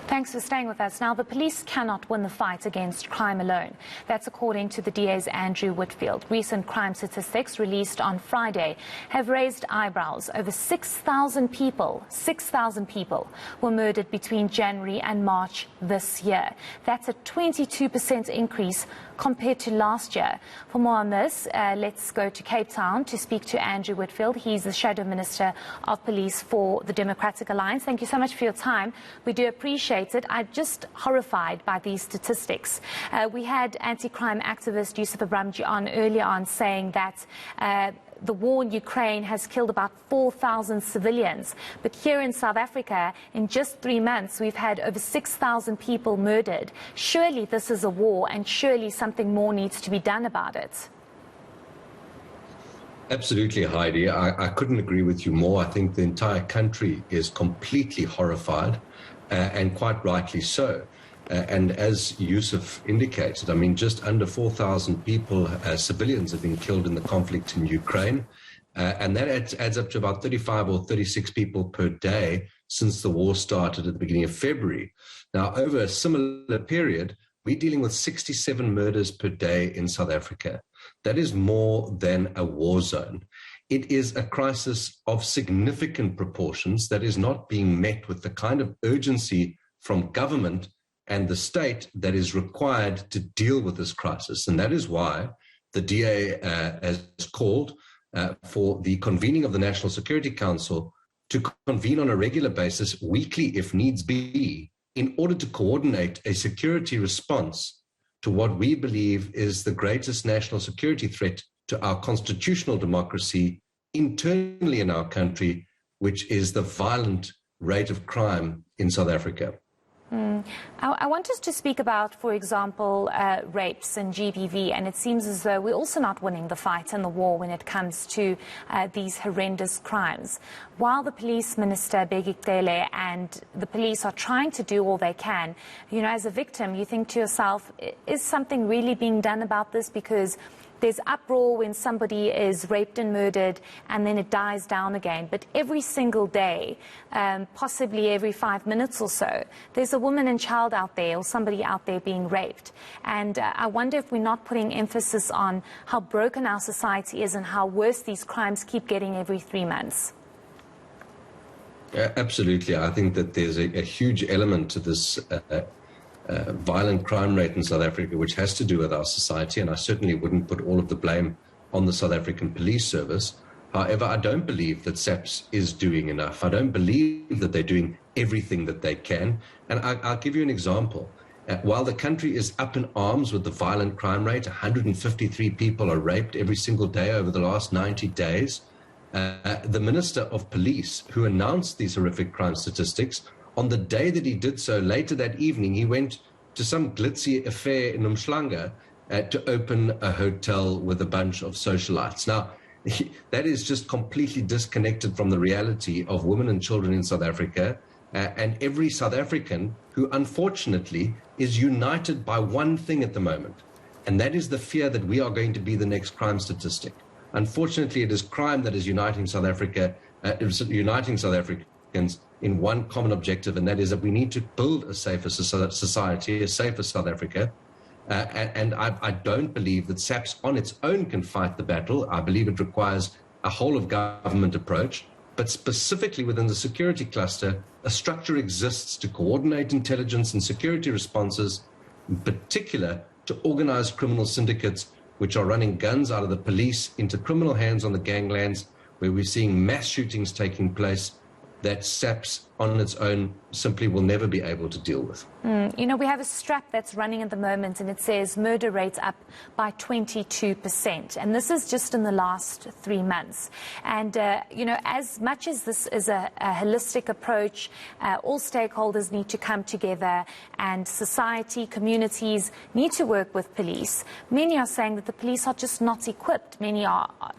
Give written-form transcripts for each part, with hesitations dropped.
Thanks for staying with us. Now, the police cannot win the fight against crime alone. That's according to the DA's Andrew Whitfield. Recent crime statistics released on Friday have raised eyebrows. Over 6,000 people were murdered between January and March this year. That's a 22% increase compared to last year. For more on this, let's go to Cape Town to speak to Andrew Whitfield. He's the Shadow Minister of Police for the Democratic Alliance. Thank you so much for your time. We do appreciate it. I'm just horrified by these statistics. We had anti-crime activist Yusuf Abramji on earlier on saying that the war in Ukraine has killed about 4,000 civilians. But here in South Africa, in just 3 months, we've had over 6,000 people murdered. Surely this is a war, and surely something more needs to be done about it. Absolutely, Heidi. I couldn't agree with you more. I think the entire country is completely horrified, and quite rightly so. And as Yusuf indicated, I mean, just under 4,000 people, civilians, have been killed in the conflict in Ukraine. And that adds up to about 35 or 36 people per day since the war started at the beginning of February. Now, over a similar period, we're dealing with 67 murders per day in South Africa. That is more than a war zone. It is a crisis of significant proportions that is not being met with the kind of urgency from government and the state that is required to deal with this crisis. And that is why the DA has called for the convening of the National Security Council to convene on a regular basis, weekly if needs be, in order to coordinate a security response to what we believe is the greatest national security threat to our constitutional democracy internally in our country, which is the violent rate of crime in South Africa. I want us to speak about, for example, rapes and GBV, and it seems as though we're also not winning the fight and the war when it comes to these horrendous crimes. While the police minister, Bheki Cele, and the police are trying to do all they can, you know, as a victim, you think to yourself, is something really being done about this? Because there's uproar when somebody is raped and murdered, and then it dies down again. But every single day, possibly every 5 minutes or so, there's a woman and child out there or somebody out there being raped. And I wonder if we're not putting emphasis on how broken our society is and how worse these crimes keep getting every 3 months. Absolutely. I think that there's a huge element to this violent crime rate in South Africa, which has to do with our society, and I certainly wouldn't put all of the blame on the South African police service. However, I don't believe that SAPS is doing enough. I don't believe that they're doing everything that they can. And I'll give you an example. While the country is up in arms with the violent crime rate, 153 people are raped every single day over the last 90 days, the Minister of Police, who announced these horrific crime statistics, on the day that he did so, later that evening, he went to some glitzy affair in Umhlanga to open a hotel with a bunch of socialites. Now, that is just completely disconnected from the reality of women and children in South Africa, and every South African who, unfortunately, is united by one thing at the moment, and that is the fear that we are going to be the next crime statistic. Unfortunately, it is crime that is uniting South Africa, uniting South Africans in one common objective, and that is that we need to build a safer society, a safer South Africa. And I don't believe that SAPS on its own can fight the battle. I believe it requires a whole of government approach, but specifically within the security cluster, a structure exists to coordinate intelligence and security responses, in particular to organized criminal syndicates, which are running guns out of the police into criminal hands on the ganglands, where we're seeing mass shootings taking place that SAPS on its own simply will never be able to deal with. You know, we have a strap that's running at the moment, and it says murder rates up by 22%. And this is just in the last 3 months. And, you know, as much as this is a holistic approach, all stakeholders need to come together, and society, communities need to work with police. Many are saying that the police are just not equipped. Many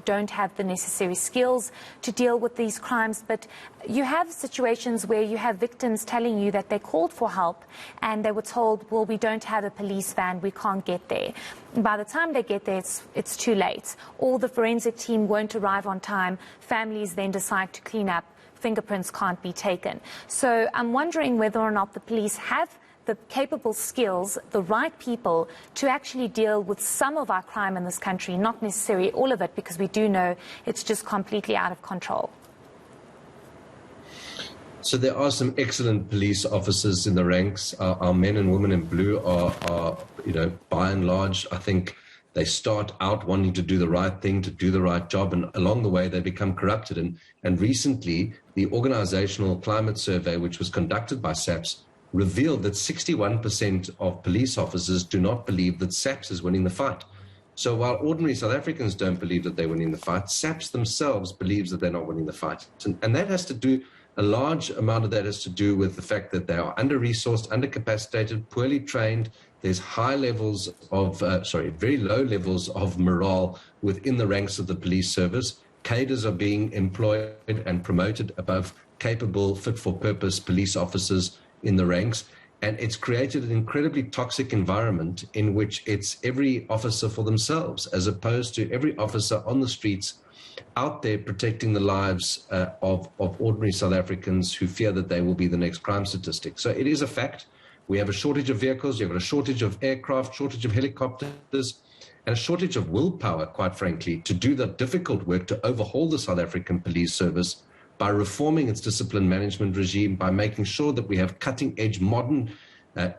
don't have the necessary skills to deal with these crimes. But you have situations where you have victims telling you that they called for help and they were told, well, we don't have a police van, we can't get there. And by the time they get there, it's too late. Or the forensic team won't arrive on time. Families then decide to clean up fingerprints can't be taken. So I'm wondering whether or not the police have the capable skills, the right people to actually deal with some of our crime in this country, not necessarily all of it, because we do know it's just completely out of control. So there are some excellent police officers in the ranks. Our men and women in blue are, by and large, I think they start out wanting to do the right thing, to do the right job, and along the way they become corrupted. And recently, the organizational climate survey, which was conducted by SAPS, revealed that 61% of police officers do not believe that SAPS is winning the fight. So while ordinary South Africans don't believe that they're winning the fight, SAPS themselves believes that they're not winning the fight. And that has to do, a large amount of that has to do with the fact that they are under-resourced, under-capacitated, poorly trained. There's high levels of, very low levels of morale within the ranks of the police service. Cadres are being employed and promoted above capable, fit-for-purpose police officers in the ranks, and it's created an incredibly toxic environment in which it's every officer for themselves, as opposed to every officer on the streets out there protecting the lives of ordinary South Africans who fear that they will be the next crime statistic. So it is a fact. We have a shortage of vehicles, you've got a shortage of aircraft, shortage of helicopters, and a shortage of willpower, quite frankly, to do the difficult work to overhaul the South African police service by reforming its discipline management regime, by making sure that we have cutting-edge modern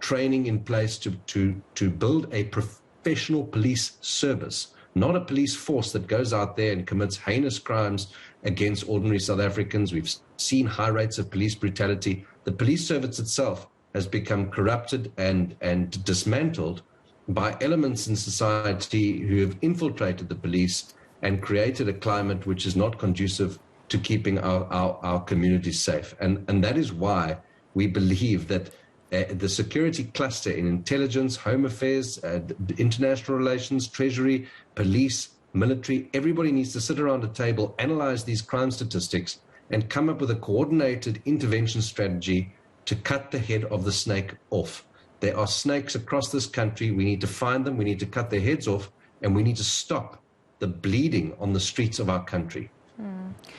training in place to build a professional police service, not a police force that goes out there and commits heinous crimes against ordinary South Africans. We've seen high rates of police brutality. The police service itself has become corrupted and dismantled by elements in society who have infiltrated the police and created a climate which is not conducive to keeping our communities safe. And that is why we believe that the security cluster in intelligence, home affairs, international relations, treasury, police, military, everybody needs to sit around a table, analyze these crime statistics, and come up with a coordinated intervention strategy to cut the head of the snake off. There are snakes across this country. We need to find them, we need to cut their heads off, and we need to stop the bleeding on the streets of our country.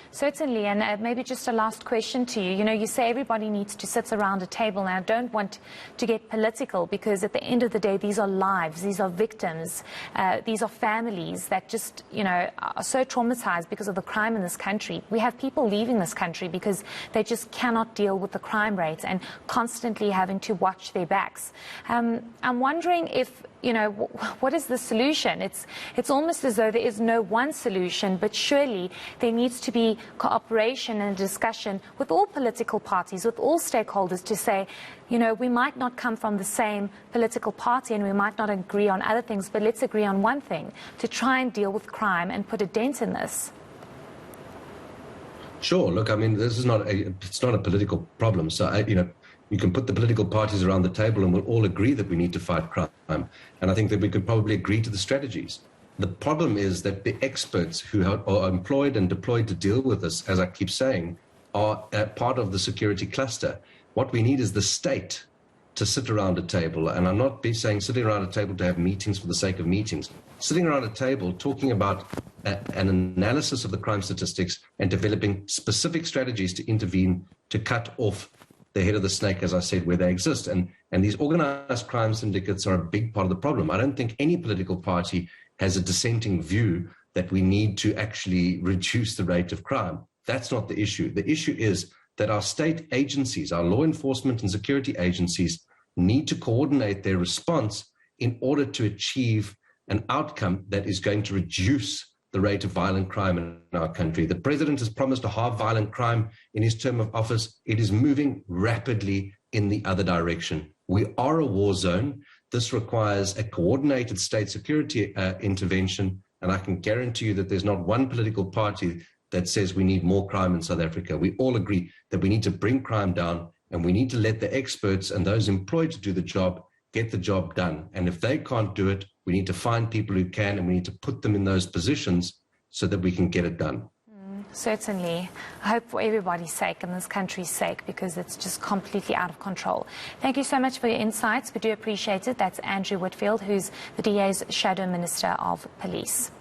Certainly, and maybe just a last question to you. You know, you say everybody needs to sit around a table. Now, I don't want to get political, because at the end of the day, these are lives, these are victims, these are families that just, are so traumatized because of the crime in this country. We have people leaving this country because they just cannot deal with the crime rates and constantly having to watch their backs. I'm wondering if, what is the solution? It's almost as though there is no one solution, but surely there needs to be cooperation and discussion with all political parties, with all stakeholders, to say, we might not come from the same political party and we might not agree on other things, but let's agree on one thing, to try and deal with crime and put a dent in this. Sure. Look, I mean, this is it's not a political problem. So, you can put the political parties around the table and we'll all agree that we need to fight crime. And I think that we could probably agree to the strategies. The problem is that the experts who are employed and deployed to deal with this, as I keep saying, are part of the security cluster. What we need is the state to sit around a table. And I'm not saying sitting around a table to have meetings for the sake of meetings. Sitting around a table talking about an analysis of the crime statistics and developing specific strategies to intervene to cut off the head of the snake, as I said, where they exist. And these organized crime syndicates are a big part of the problem. I don't think any political party has a dissenting view that we need to actually reduce the rate of crime. That's not the issue. The issue is that our state agencies, our law enforcement and security agencies, need to coordinate their response in order to achieve an outcome that is going to reduce the rate of violent crime in our country. The president has promised to halve violent crime in his term of office. It is moving rapidly in the other direction. We are a war zone. This requires a coordinated state security intervention, and I can guarantee you that there's not one political party that says we need more crime in South Africa. We all agree that we need to bring crime down, and we need to let the experts and those employed to do the job get the job done. And if they can't do it, we need to find people who can, and we need to put them in those positions so that we can get it done. Certainly. I hope for everybody's sake and this country's sake, because it's just completely out of control. Thank you so much for your insights. We do appreciate it. That's Andrew Whitfield, who's the DA's Shadow Minister of Police.